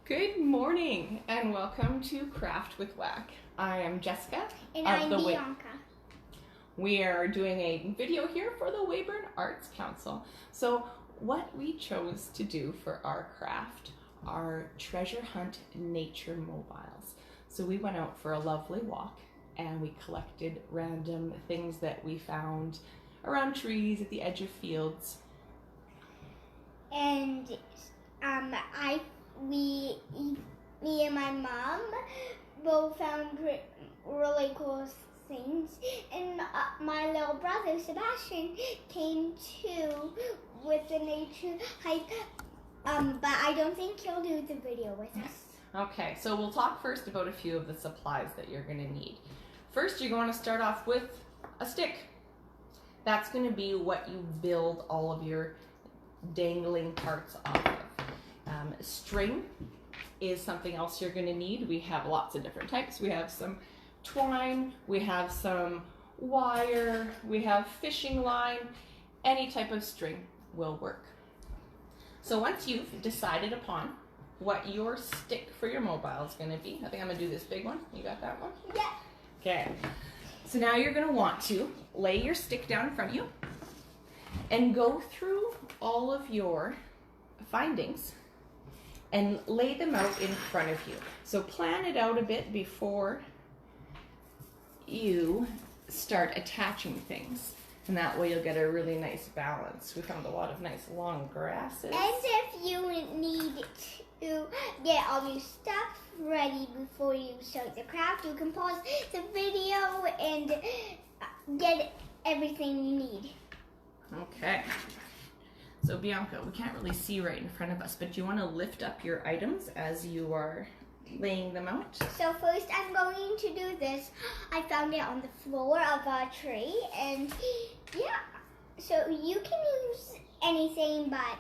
Good morning and welcome to Craft with WAC. I am Jessica. And I'm Bianca. We are doing a video here for the Weyburn Arts Council. So what we chose to do for our craft are treasure hunt nature mobiles. So we went out for a lovely walk and we collected random things that we found around trees, at the edge of fields. And me and my mom both found really cool things, and my little brother Sebastian came too with the nature hike, but I don't think he'll do the video with us. Okay, so we'll talk first about a few of the supplies that you're going to need. First, you're going to start off with a stick. That's going to be what you build all of your dangling parts off of. String is something else you're going to need. We have lots of different types. We have some twine, we have some wire, we have fishing line. Any type of string will work. So once you've decided upon what your stick for your mobile is going to be, I think I'm going to do this big one. You got that one? Yeah. Okay. So now you're going to want to lay your stick down in front of you and go through all of your findings and lay them out in front of you. So plan it out a bit before you start attaching things. And that way you'll get a really nice balance. We found a lot of nice long grasses. And if you need to get all your stuff ready before you start the craft, you can pause the video and get everything you need. Okay. So Bianca, we can't really see right in front of us, but you want to lift up your items as you are laying them out? So first I'm going to do this. I found it on the floor of a tree, and yeah, so you can use anything, but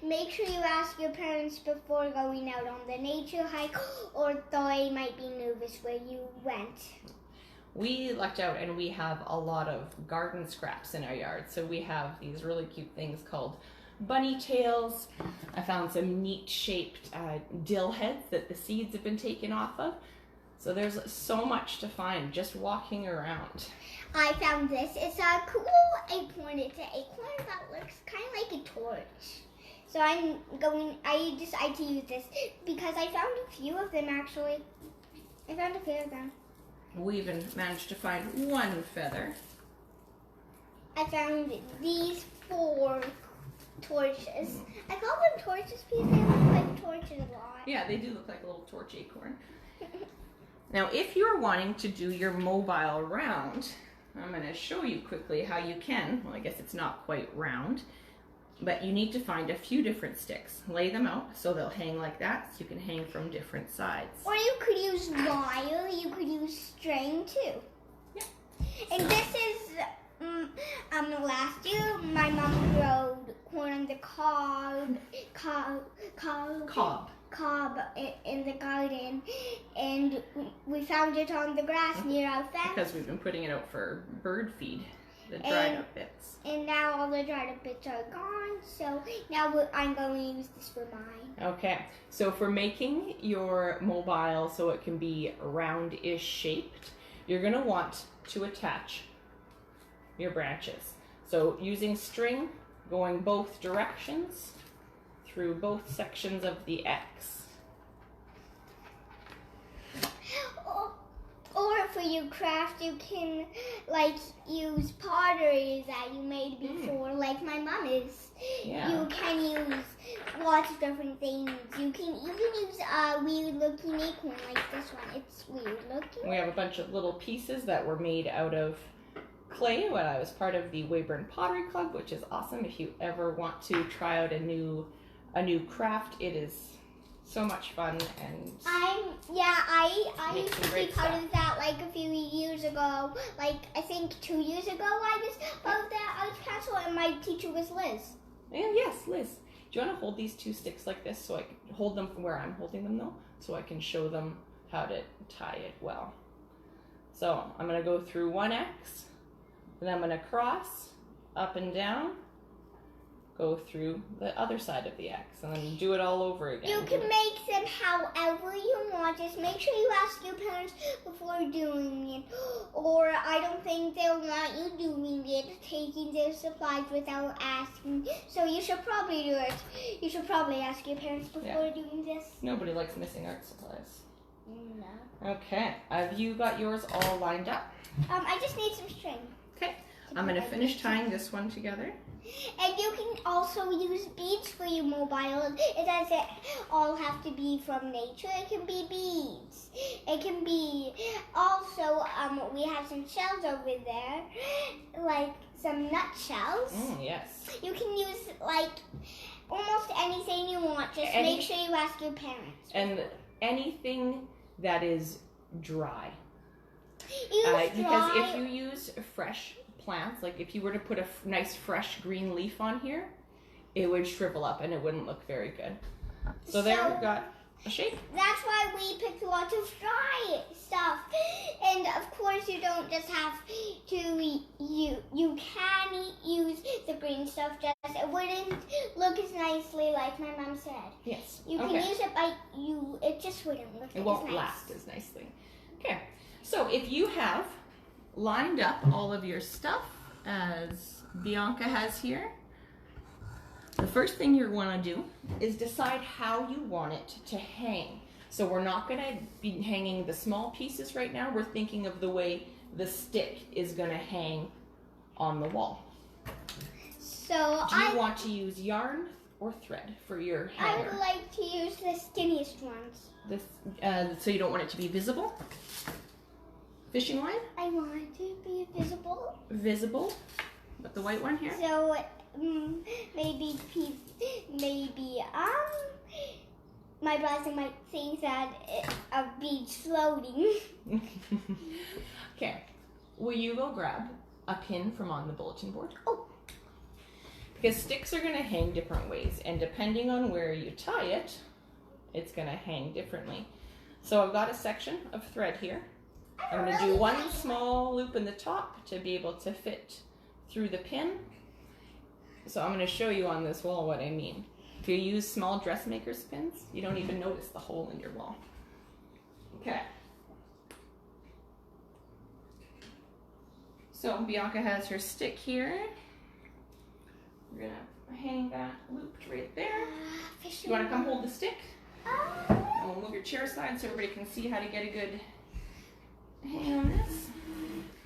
make sure you ask your parents before going out on the nature hike, or they might be nervous where you went. We lucked out and we have a lot of garden scraps in our yard. So we have these really cute things called bunny tails. I found some neat shaped dill heads that the seeds have been taken off of. So there's so much to find just walking around. I found this. It's a cool acorn. It's an acorn that looks kind of like a torch. So I decided to use this because I found a few of them actually. I found a few of them. We even managed to find one feather. I found these 4 torches. I call them torches because they look like torches a lot. Yeah, they do look like a little torch acorn. Now, if you're wanting to do your mobile round, I'm going to show you quickly how you can. Well, I guess it's not quite round, but you need to find a few different sticks. Lay them out so they'll hang like that, so you can hang from different sides. Or you could use wire, you could use string too. Yeah. And this is, last year my mom growed corn on the cob in the garden, and we found it on the grass near our fence. Because we've been putting it out for bird feed. The dried up bits. And now all the dried up bits are gone, so now I'm going to use this for mine. Okay, so for making your mobile so it can be round-ish shaped, you're going to want to attach your branches. So using string, going both directions through both sections of the X. Or for your craft, you can use pottery that you made before, like my mom is. Yeah. You can use lots of different things. You can even use a weird-looking acorn like this one. It's weird-looking. We have a bunch of little pieces that were made out of clay when I was part of the Weyburn Pottery Club, which is awesome. If you ever want to try out a new craft, it is so much fun. And I used to be part of that like a few years ago. Like I think 2 years ago I was part of that arts council, and my teacher was Liz. And yes, Liz. Do you want to hold these 2 sticks like this so I can hold them from where I'm holding them though, so I can show them how to tie it well. So I'm going to go through one X, then I'm going to cross up and down, go through the other side of the X and then do it all over again. You can make them however you want. Just make sure you ask your parents before doing it. Or I don't think they'll want you doing it, taking their supplies without asking. So you should probably do it. You should probably ask your parents before doing this. Nobody likes missing art supplies. No. Okay, have you got yours all lined up? I just need some string. Okay, I'm going to finish tying this one together. And you can also use beads for your mobile. It doesn't all have to be from nature. It can be beads. It can be also, we have some shells over there, like some nutshells. Yes. You can use like almost anything you want. Just make sure you ask your parents. And anything that is dry. Dry. Because if you use fresh plants, like if you were to put a nice fresh green leaf on here, it would shrivel up and it wouldn't look very good. So there we've got a shape. That's why we picked lots of dry stuff. And of course you don't just have to, you can use the green stuff, just it wouldn't look as nicely like my mom said. Yes. You can use it by, it just wouldn't look as nice. It won't last as nicely. Okay, so if you have lined up all of your stuff as Bianca has here, the first thing you're going to do is decide how you want it to hang. So we're not going to be hanging the small pieces right now. We're thinking of the way the stick is going to hang on the wall. So do you want to use yarn or thread for your hanger? I would like to use the skinniest ones. This, so you don't want it to be visible? Fishing line? I want it to be visible. Visible? With the white one here? So maybe my brother might think that a bead's floating. Okay. Will you go grab a pin from on the bulletin board? Oh. Because sticks are going to hang different ways, and depending on where you tie it, it's going to hang differently. So I've got a section of thread here. I'm going to do one small loop in the top to be able to fit through the pin. So I'm going to show you on this wall what I mean. If you use small dressmaker's pins, you don't even notice the hole in your wall. Okay. So Bianca has her stick here. We're going to hang that looped right there. You want to come hold the stick? And we'll move your chair aside so everybody can see how to get a good hang on this.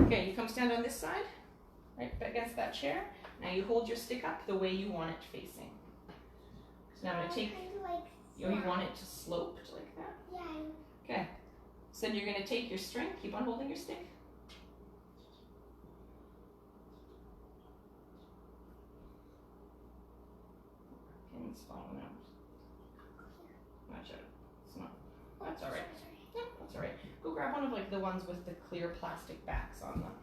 Okay, you come stand on this side, right against that chair. Now you hold your stick up the way you want it facing. So now I'm going to take, you want it to slope like that? Yeah. Okay, so then you're going to take your string, keep on holding your stick. Pin's falling out. Watch out. It's not. That's all right. Yeah, that's all right. Go grab one of like the ones with the clear plastic backs on them.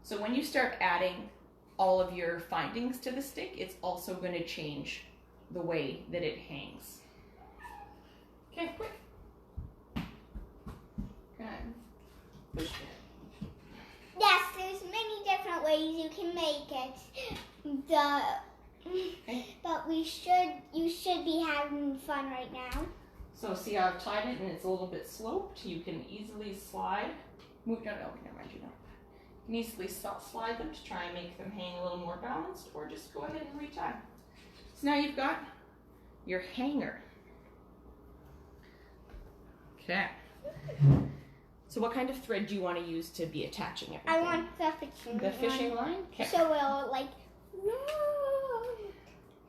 So when you start adding all of your findings to the stick, it's also going to change the way that it hangs. Okay, quick. Good. Push it. Yes, there's many different ways you can make it. But you should be having fun right now. So see how I've tied it and it's a little bit sloped? You can easily slide. Move down. Oh, never mind, you don't. You can easily slide them to try and make them hang a little more balanced, or just go ahead and retie. So now you've got your hanger. Okay. So what kind of thread do you want to use to be attaching everything? I want the fishing line. The fishing line? Okay. So it'll like,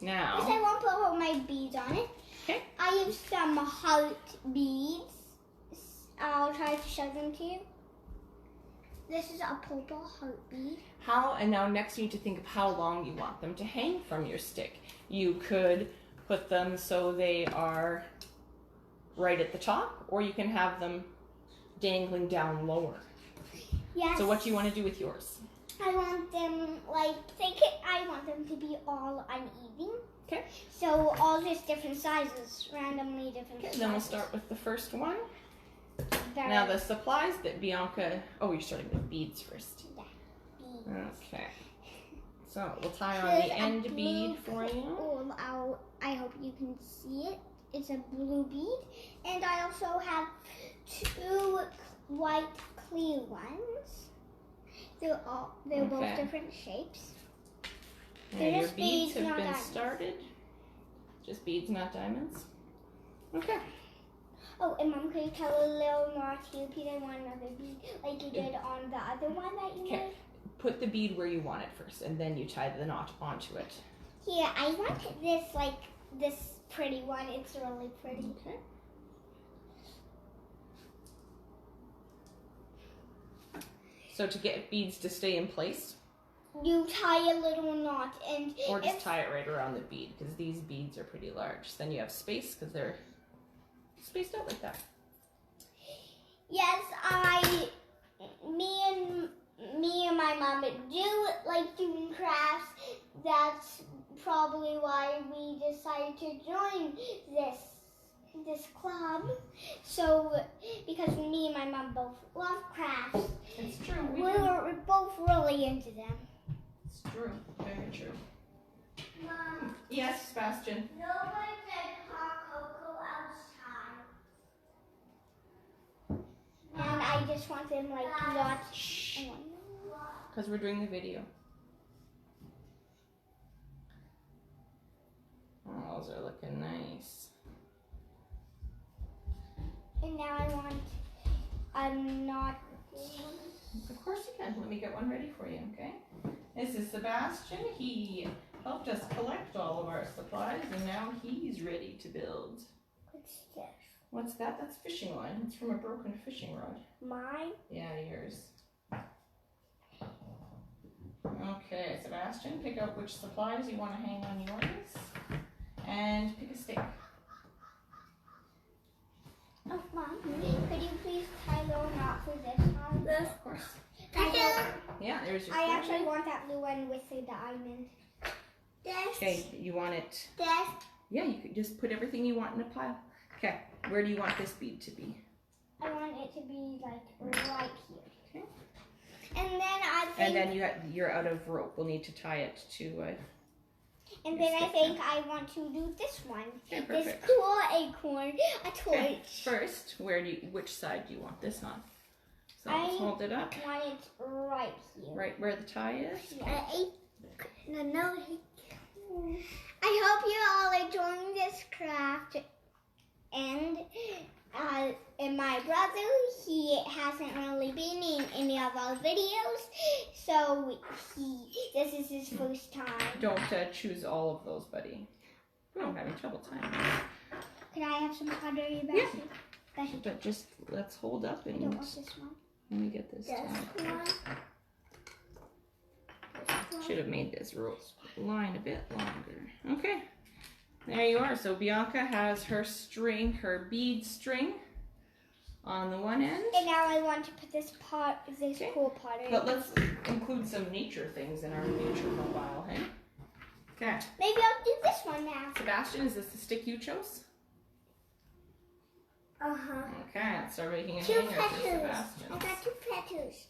now. Because I want to put my beads on it. Okay. I use some heart beads. I'll try to show them to you. This is a purple heart bead. And now next you need to think of how long you want them to hang from your stick. You could put them so they are right at the top, or you can have them dangling down lower. Yes. So what do you want to do with yours? I want them I want them to be all uneven. Okay. So all just different sizes, randomly different sizes. Then we'll start with the first one. Very Now the supplies that Bianca, you're starting with beads first. Yeah, beads. Okay. So we'll tie on the end bead for you. Oh, I hope you can see it. It's a blue bead. And I also have 2 white clear ones. They're both different shapes. Yeah, your beads have been started. Just beads, not diamonds. Okay. Oh, and Mom, could you tell a little more to repeat one another bead like you did on the other one that you made? Put the bead where you want it first, and then you tie the knot onto it. Here, I want this, like, this pretty one. It's really pretty. Okay. So to get beads to stay in place, you tie a little knot, or just tie it right around the bead, because these beads are pretty large. So then you have space because they're spaced out like that. Yes, me and my mom do like doing crafts. That's probably why we decided to join this club. So, because me and my mom both love crafts. It's true. We're both really into them. It's true. Very true. Mom. Yes, Sebastian. Nobody said hot cocoa outside. And I just want them like not. Because we're doing the video. Oh, those are looking nice. And now I want a knot. Of course you can. Let me get one ready for you, okay? This is Sebastian. He helped us collect all of our supplies, and now he's ready to build. What's this? What's that? That's fishing line. It's from a broken fishing rod. Mine? Yeah, yours. Okay, Sebastian, pick out which supplies you want to hang on yours, and pick a stick. Oh, Mom, could you please tie a little knot for this one? Yes, of course. Yeah, there's your I actually want that blue one with the diamond. Okay, you want it... This? Yeah, you could just put everything you want in a pile. Okay, where do you want this bead to be? I want it to be like right here. Okay. And then I think... And then you're out of rope. We'll need to tie it to... and then I think I want to do this one. Okay, this perfect. cool acorn, a torch. Okay, first, which side do you want this on? So let's hold it up. I want it right here. Right where the tie is? Yeah. I hope you're all enjoying this craft. And my brother, he hasn't really been in any of our videos, so this is his first time. Don't choose all of those, buddy. Oh, I'm having trouble tying. Could I have some pottery back Yeah. here? But just let's hold up and I don't want this one. let me get this tied. Should have made this line a bit longer. Okay, there you are. So Bianca has her string, her bead string on the one end. And now I want to put this cool pottery. But let's include some nature things in our nature mobile, hey? Okay. Maybe I'll do this one now. Sebastian, is this the stick you chose? Uh-huh. Okay, let's start making a 2 hanger for petals. Sebastian. I got 2 petals.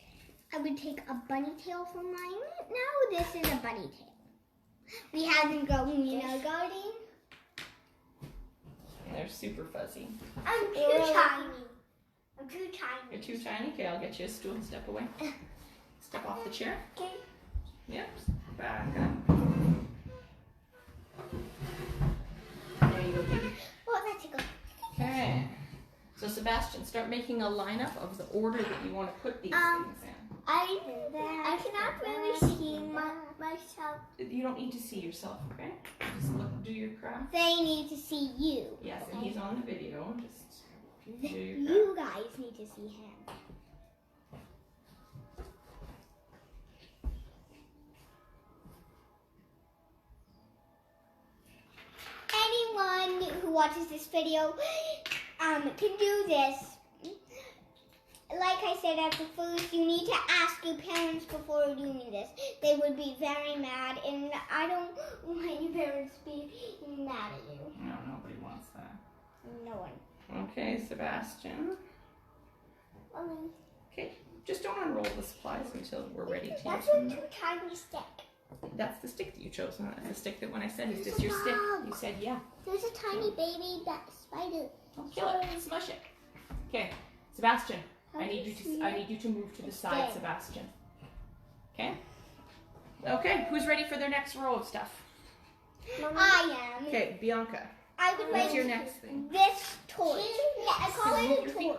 I would take a bunny tail for mine. Now this is a bunny tail. We have them growing in our garden. They're super fuzzy. I'm too tiny. I'm too tiny. You're too tiny? Okay, I'll get you a stool and step away. Step off the chair. Okay. Yep, back up. There you go, baby. Oh, that's a good. Okay. So Sebastian, start making a lineup of the order that you want to put these things in. I cannot really see myself. You don't need to see yourself, okay? Just do your craft. They need to see you. Yes, and he's on the video. Just do your craft. You guys need to see him. Anyone who watches this video can do this. Like I said at the first, you need to ask your parents before doing this. They would be very mad, and I don't want your parents to be mad at you. No, nobody wants that. No one. Okay, Sebastian. Okay, just don't unroll the supplies until we're ready to use That's them. a too tiny stick. That's the stick that you chose, huh? The stick that when I said, is this your stick? You said, yeah. There's a tiny baby spider. Don't kill it. Smush it. Okay, Sebastian. I need you to move to the side, Sebastian. Okay? Okay, who's ready for their next row of stuff? I am. Okay, Bianca. I would What's like your next thing? this torch. Yeah, I call it a torch.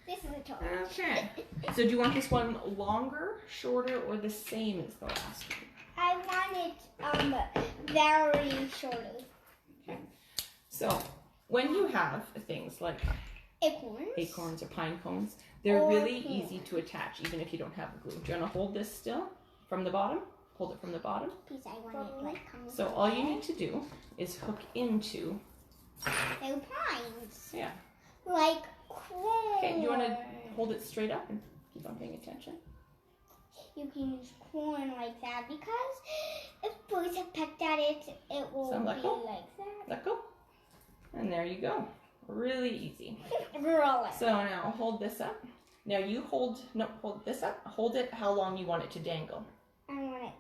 This is a torch. Okay. So do you want this one longer, shorter, or the same as the last one? I want it very shorter. Okay. So when you have things like acorns or pine cones, they're really easy to attach, even if you don't have the glue. Do you want to hold this still from the bottom? Hold it from the bottom. Because I want it like so all you need to do is hook into the pines. Yeah. Like corn. Okay, do you want to hold it straight up and keep on paying attention? You can use corn like that because if birds have pecked at it, it will be like that. Let go. And there you go. Really easy. Really. So now hold this up. Now you hold this up. Hold it how long you want it to dangle. I want it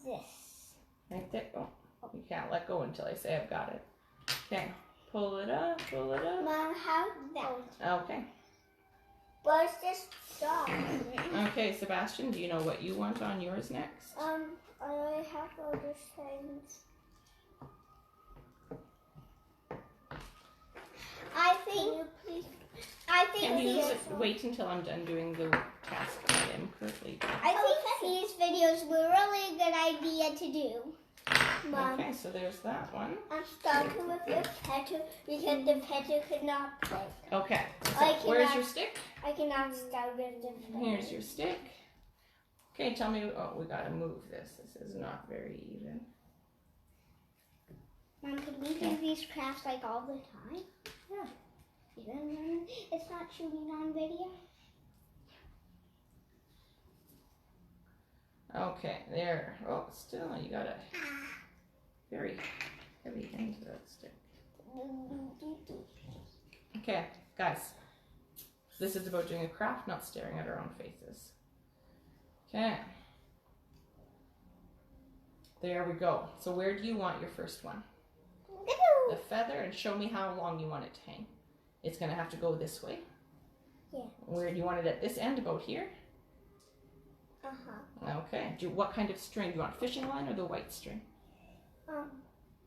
this. Right there. Oh, you can't let go until I say I've got it. Okay. Pull it up, pull it up. Mom, how that? Okay. But it's just stop. Okay, Sebastian, do you know what you want on yours next? I have other things. Can you wait until I'm done doing the task that I am currently doing? I think these videos were really a good idea to do. Mom. Okay, so there's that one. I'm starting with the petal because the petal could not play. Okay, so where's your stick? I cannot start with the petal. Here's your stick. Okay, tell me, we gotta move this. This is not very even. Mom, can we do these crafts like all the time? Yeah. Even when it's not shooting on video? Okay, there. Oh, still, you got a very heavy hand to that stick. Okay, guys. This is about doing a craft, not staring at our own faces. Okay. There we go. So where do you want your first one? The feather, and show me how long you want it to hang. It's going to have to go this way. Yeah. Where do you want it at this end, about here? Okay. What kind of string? Do you want fishing line or the white string?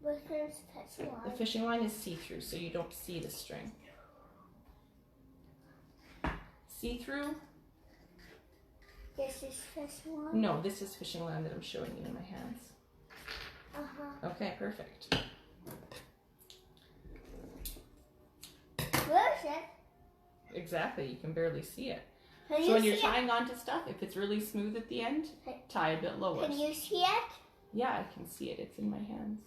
Which is fishing line? The fishing line is see-through, so you don't see the string. See-through? This is fishing line? No, this is fishing line that I'm showing you in my hands. Okay, perfect. Where is it? Exactly, you can barely see it. Can So when you're tying onto stuff, if it's really smooth at the end, tie a bit lower. Can you see it? Yeah, I can see it. It's in my hands.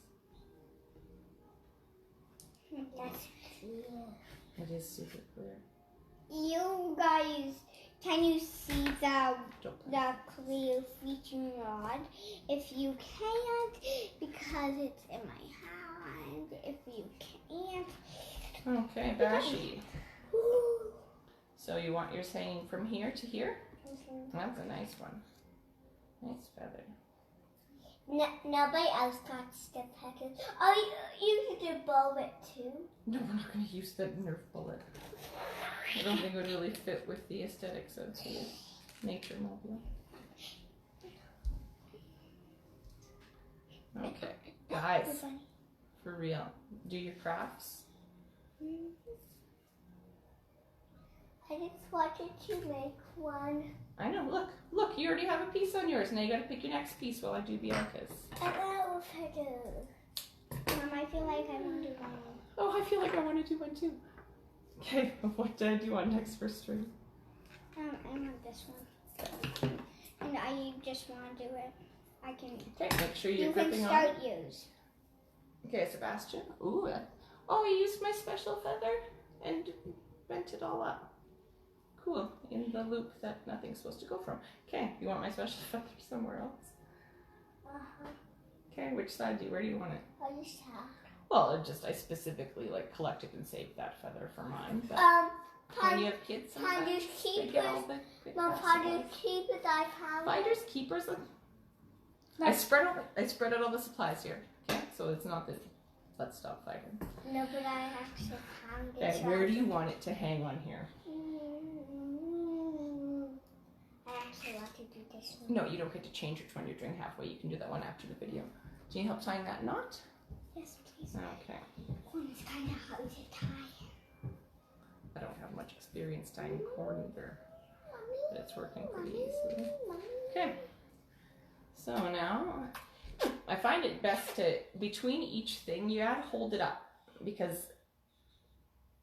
That's clear. It is super clear. You guys, can you see the clear fishing rod? If you can't, because it's in my hand. If you can't. Okay, Bashi. So you want yours hanging from here to here? That's a nice one. Nice feather. Nobody else got the package. Oh, you could bow it too. No, we're not going to use the Nerf bullet. I don't think it would really fit with the aesthetics of the nature mobile. Okay, guys, for real, do your crafts. I just wanted to make one. I know, look, you already have a piece on yours. Now you gotta pick your next piece while I do Bianca's. I want to do. Mom, I feel like I want to do one. Oh, I feel like I want to do one too. Okay, what do you want next for string? I want this one. And I just want to do it. I can. Okay, make sure you're you gripping can on. start use. Okay, Sebastian. Ooh, oh, I used my special feather and bent it all up. Cool, in the loop that nothing's supposed to go from. Okay, you want my special feather somewhere else? Okay, which side where do you want it? I just have. Well, I specifically collected and saved that feather for mine. But... When you have kids, sometimes Finders they get all keepers. the Mom, finders keepers, I found. Finders keepers. Look. I spread out all the supplies here. Okay, so it's not that. Let's stop fighting. No, but I actually found it. Okay, where do you want it to hang on here? I actually want to do this one. No, you don't get to change which one you're doing halfway. You can do that one after the video. Do you need help tying that knot? Yes, please. Okay. Corn is kind of hard to tie. I don't have much experience tying corn either, but it's working pretty easily. Okay. So now, I find it best to, between each thing, you gotta hold it up, because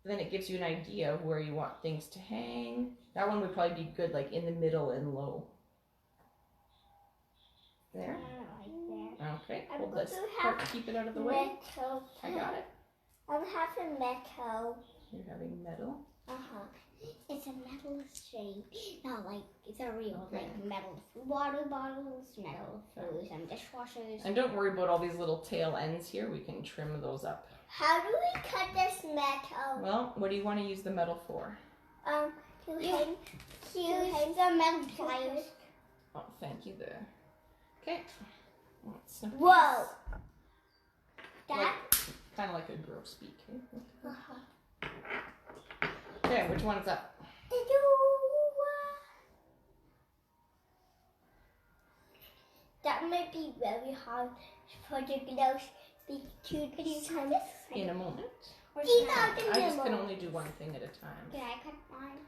then it gives you an idea of where you want things to hang. That one would probably be good, like in the middle and low. There. Right there. Okay, I'm hold going this to part, have keep it out of the way. Metal. I got it. I'm having metal. You're having metal. It's a metal string, not like it's a real Okay. like metal water bottles, metal food, and dishwashers. And don't worry about all these little tail ends here. We can trim those up. How do we cut this metal? Well, what do you want to use the metal for? To hang the metal pliers. Oh, thank you there. Okay. Let's snip these. Whoa! That. Kind of like a girl speak. Eh? Okay, which one is up? That might be very hard for the gloves to times. In a moment. I I just can only do one thing at a time. Can I cut mine?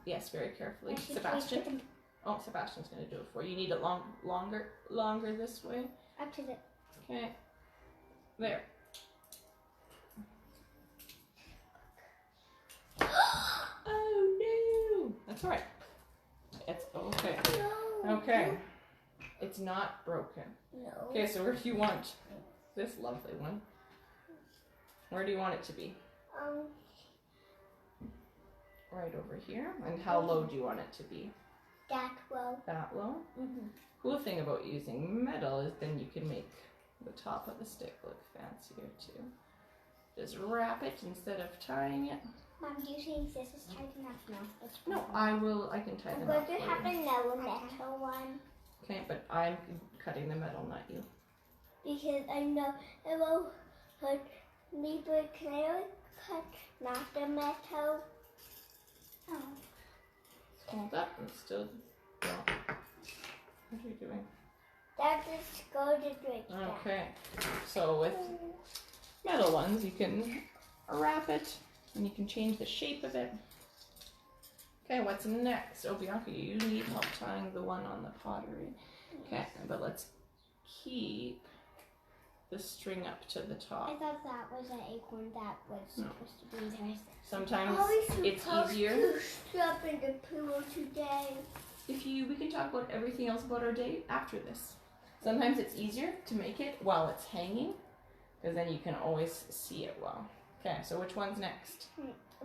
Yes, very carefully. I should Sebastian. put them Oh, Sebastian's going to do it for you. You need it longer this way. up to the. Okay. There. Oh no! That's all right. It's okay. No. Okay. It's not broken. No. Okay, so where do you want this lovely one? Where do you want it to be? Right over here. And how low do you want it to be? That low. That low? Mm-hmm. Cool thing about using metal is then you can make the top of the stick look fancier too. Just wrap it instead of tying it. Mom, do you think this is tight enough now? No, I can tie I'm them going up to for have you. another metal one Okay, but I'm cutting the metal, not you. because I know it will hurt me, but can I cut not the metal? Oh. Hold up and still. Well, what are you doing? That is going to break down. Okay, so with metal ones, you can wrap it and you can change the shape of it. Okay, what's next? Oh, Bianca, you need help tying the one on the pottery. Okay, but let's keep the string up to the I top. thought that was an acorn that was supposed to be there. Sometimes it's easier. To strap in the pillow today. We can talk about everything else about our day after this. Sometimes it's easier to make it while it's hanging, because then you can always see it well. Okay, so which one's next?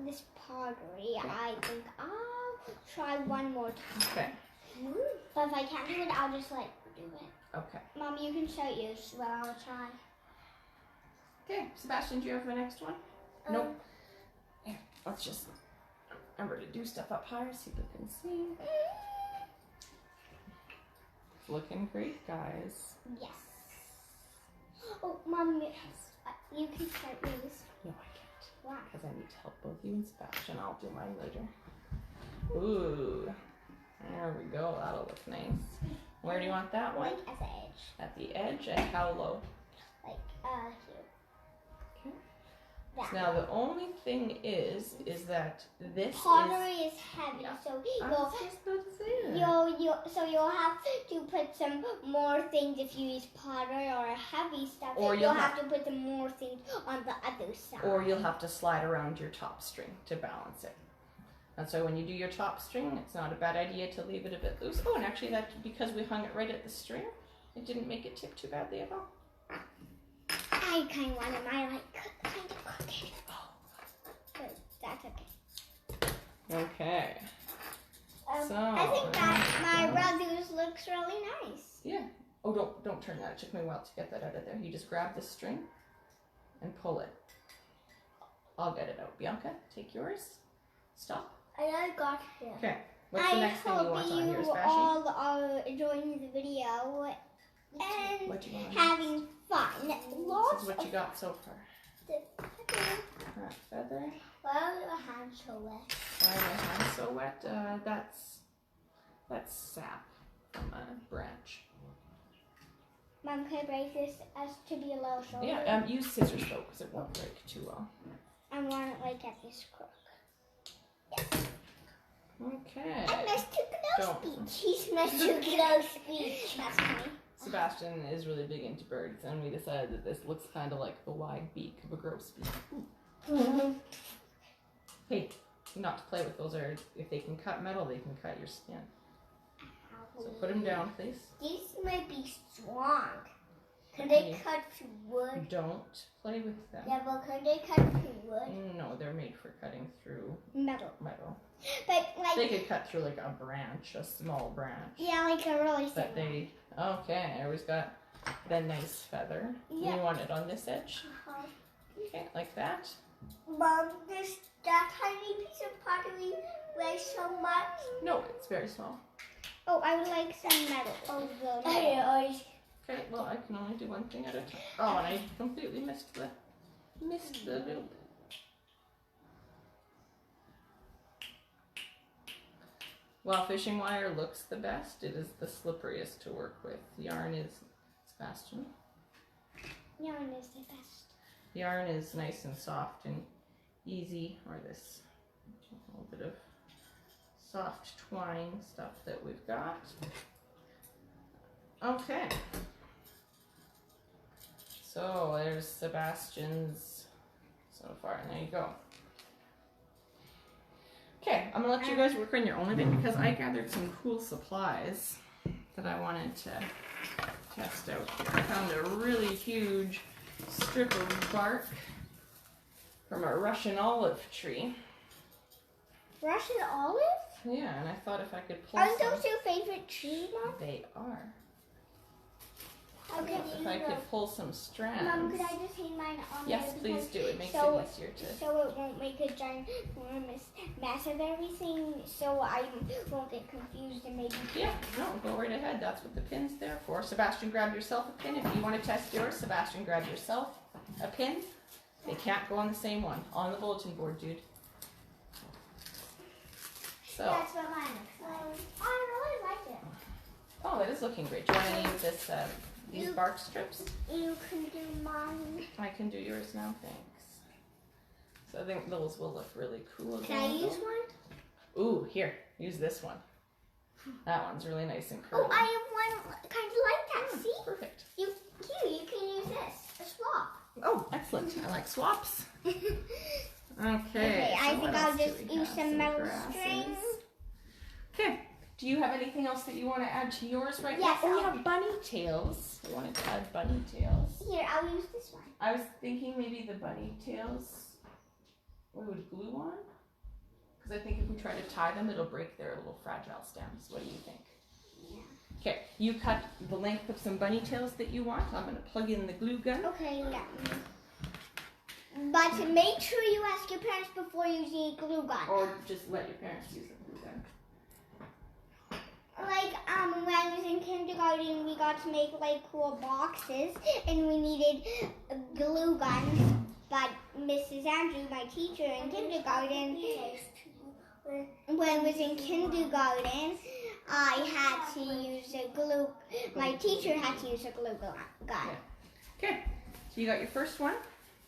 This pottery, I think I'll try one more time. Okay. But if I can't do it, I'll just like do it. Okay. Mom, you can show yours, but I'll try. Okay, Sebastian, do you have the next one? Nope. Here, let's just remember to do stuff up higher so people can see. It's looking great, guys. Yes. Oh, Mom, you can start yours. No, I can't. Why? Because I need to help both you and Sebastian. I'll do mine later. Ooh. There we go. That'll look nice. Where do you want that one? Like at the edge. At the edge, and how low? Like, here. Okay. That. Now the only thing is that this Pottery is heavy, Yeah. so I was just about to say that. you'll have to put some more things if you use pottery or heavy stuff. Or you'll have to put some more things on the other side. Or you'll have to slide around your top string to balance it. And so when you do your top string, it's not a bad idea to leave it a bit loose. Oh, and actually that, because we hung it right at the string, it didn't make it tip too badly at all. I kind of wanted my kind of crooked. Oh. But that's okay. Okay. So I think that my brothers looks really nice. Yeah. Oh, don't turn that. It took me a while to get that out of there. You just grab the string and pull it. I'll get it out. Bianca, take yours. Stop. I got him. Okay. What's the next thing you want on yours, I hope Bashy? you all are enjoying the video and What you want on yours? having fun. This Lots is what you got so far. That feather. Why are your hands so wet? Why are my hands so wet? That's sap from a branch. Mom, can I break this as to be a little shorter? Yeah, use scissors though, because it won't break too well. I want it like at this crook. Yes. Okay. I missed too Don't. close speech. He's missed too close speech. That's funny. Sebastian is really big into birds, and we decided that this looks kind of like the wide beak of a grosbeak. Hey, not to play with those, or if they can cut metal, they can cut your skin. So put them down, please. These might be strong. Can they cut wood? Don't play with them. Yeah, but can they cut wood? No, they're made for cutting through Metal. metal. But like. They could cut through like a branch, a small branch. Yeah, like a really But thin they, okay, Aries got the nice feather. Yeah. You want it on this edge? one. Okay, like that. Mom, that tiny piece of pottery weighs so much. No, it's very small. Oh, I would like some metal. Oh, good. Okay, well I can only do one thing at a time. Oh, and I completely missed the loop. While fishing wire looks the best, it is the slipperiest to work with. Yarn is Sebastian. Yarn is the best. Yarn is nice and soft and easy, or this little bit of soft twine stuff that we've got. Okay. So there's Sebastian's so far, and there you go. Okay, I'm gonna let you guys work on your own a bit because I gathered some cool supplies that I wanted to test out here. I found a really huge strip of bark from a Russian olive tree. Russian olive? Yeah, and I thought if I could pull Aren't some, those your favorite trees, Mom? they are. Okay. If I could pull some strands. Mom, could I just hang mine on Yes, there please because- do. It makes so- it easier to. So it won't make a giant enormous mess of everything, so I won't get confused and maybe. Yeah, no, go right ahead. That's what the pin's there for. Sebastian, grab yourself a pin. If you want to test yours, Sebastian, grab yourself a pin. They can't go on the same one. On the bulletin board, dude. So, That's what mine looks like. I really like it. oh, that is looking great. Do you want any of this, these bark strips? You can do mine. I can do yours now, thanks. So I think those will look really cool. Can I use one? Ooh, here, use this one. That one's really nice and curly. Oh, I have one kind of like that. See? Perfect. You can use this. A swap. Oh, excellent. I like swaps. Okay, I so think what I'll else do just we use have? some metal grasses. strings. Okay. Do you have anything else that you want to add to yours right Yes, now? Oh, we I'll- have bunny tails. I wanted to add bunny tails. Here, I'll use this one. I was thinking maybe the bunny tails we would glue on. Because I think if we try to tie them, it'll break their little fragile stems. What do you think? Yeah. Okay, you cut the length of some bunny tails that you want. I'm going to plug in the glue gun. Okay, yeah. But make sure you ask your parents before using a glue gun. Or just let your parents use the glue gun. Like, when I was in kindergarten, we got to make, like, cool boxes, and we needed glue guns. But Mrs. Andrew, my teacher in kindergarten, when I was in kindergarten, I had to use a glue, my teacher had to use a glue gun. Okay, so you got your first one.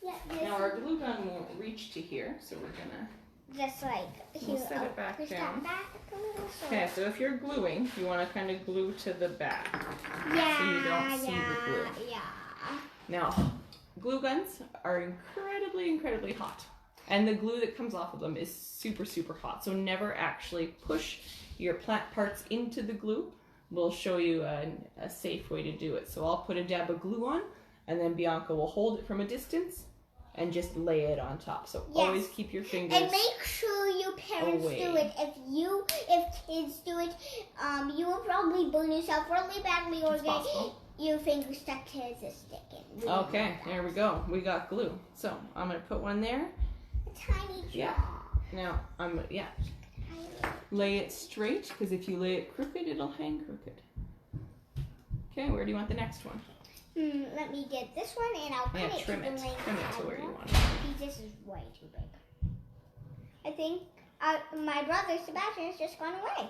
Yeah, Now our glue gun won't reach to here, so we're gonna. just like We'll set it back push down. that back a little. Okay, so if you're gluing, you want to kind of glue to the back. Yeah, So you don't see the glue. Yeah. Now, glue guns are incredibly hot. And the glue that comes off of them is super hot. So never actually push your plant parts into the glue. We'll show you a safe way to do it. So I'll put a dab of glue on, and then Bianca will hold it from a distance and just lay it on top. So Yes. always keep your fingers And make sure your parents away. do it. If kids do it, you will probably burn yourself really badly or It's get possible. your finger stuck to the stick. And really Okay, there we go. We got glue. So I'm gonna put one there. a tiny drop. Yeah. Now Lay it straight, because if you lay it crooked, it'll hang crooked. Okay, where do you want the next one? Let me get this one and I'll put it trim to the it. length Trim it to I where you want. want it. This is way too big. I think my brother Sebastian has just gone away.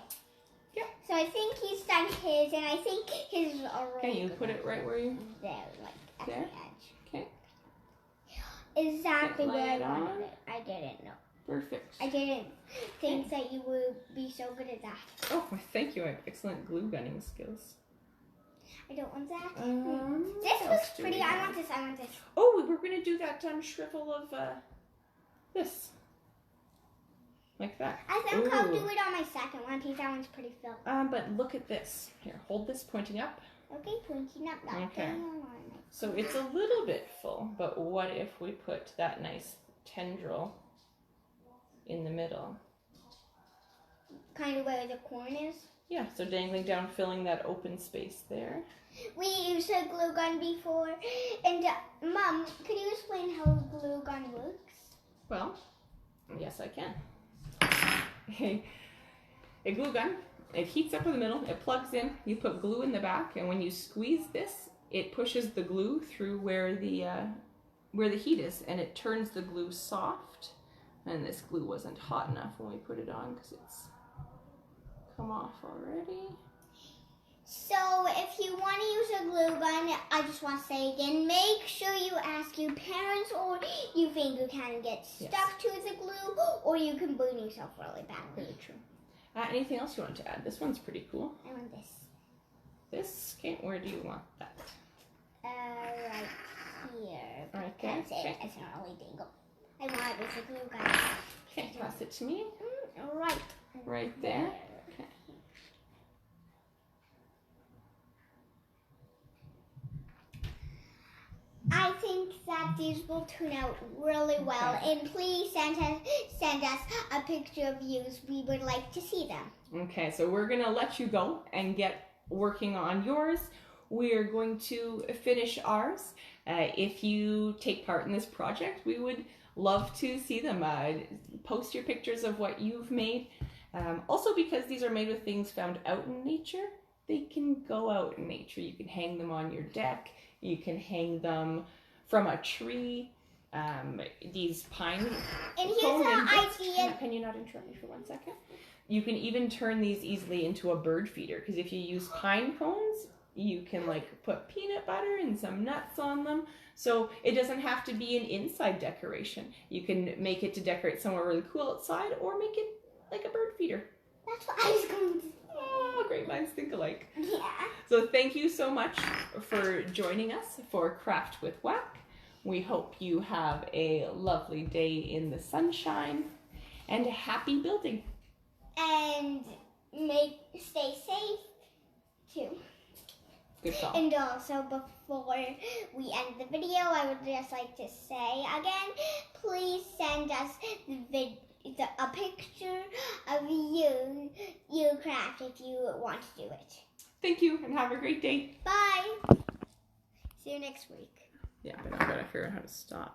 Yeah. So I think he's done his, and I think his is already. Can you put it right where you? There, like at There? the edge. Okay. Exactly Lay where I it wanted on. it. I didn't know. Perfect. I didn't think that you would be so good at that. Oh, well, thank you. I have excellent glue gunning skills. I don't want that. what This was else do pretty. we I have? want this. I want this. Oh, we're going to do that shrivel of this. Like that. I think I'll Ooh. do it on my second one because that one's pretty filled. But look at this. Here, hold this pointing up. Okay, pointing up that Okay. thing. So it's a little bit full, but what if we put that nice tendril in the middle? Kind of where the corn is. Yeah, so dangling down, filling that open space there. We used a glue gun before, and Mom, could you explain how a glue gun works? Well, yes, I can. A glue gun, it heats up in the middle, it plugs in, you put glue in the back, and when you squeeze this, it pushes the glue through where the heat is, and it turns the glue soft. And this glue wasn't hot enough when we put it on because it's come off already. So if you want to use a glue gun, I just want to say again, make sure you ask your parents, or you think you can get stuck to the glue, or you can burn yourself really badly. Very true. Anything else you want to add? This one's pretty cool. I want this. This, okay, where do you want that? Right here. Right Can't there? say Okay. it's not really dangle. I want it with a glue gun. Okay, pass it to me. Right. Right there. Okay. I think that these will turn out really well, and please send us a picture of yous. We would like to see them. Okay, so we're gonna let you go and get working on yours. We're going to finish ours. If you take part in this project, we would love to see them. Post your pictures of what you've made. Also, because these are made with things found out in nature, they can go out in nature. You can hang them on your deck. You can hang them from a tree. These pine. And here's an idea. Can you not interrupt me for 1 second? You can even turn these easily into a bird feeder, because if you use pine cones, you can like put peanut butter and some nuts on them. So it doesn't have to be an inside decoration. You can make it to decorate somewhere really cool outside, or make it like a bird feeder. That's what I was going to say. Oh, great minds think alike. Yeah. So thank you so much for joining us for Craft with WAC. We hope you have a lovely day in the sunshine and a happy building. And stay safe too. Good call. And also, before we end the video, I would just like to say again, please send us a picture of you craft if you want to do it. Thank you, and have a great day. Bye. See you next week. Yeah, but I've got to figure out how to stop.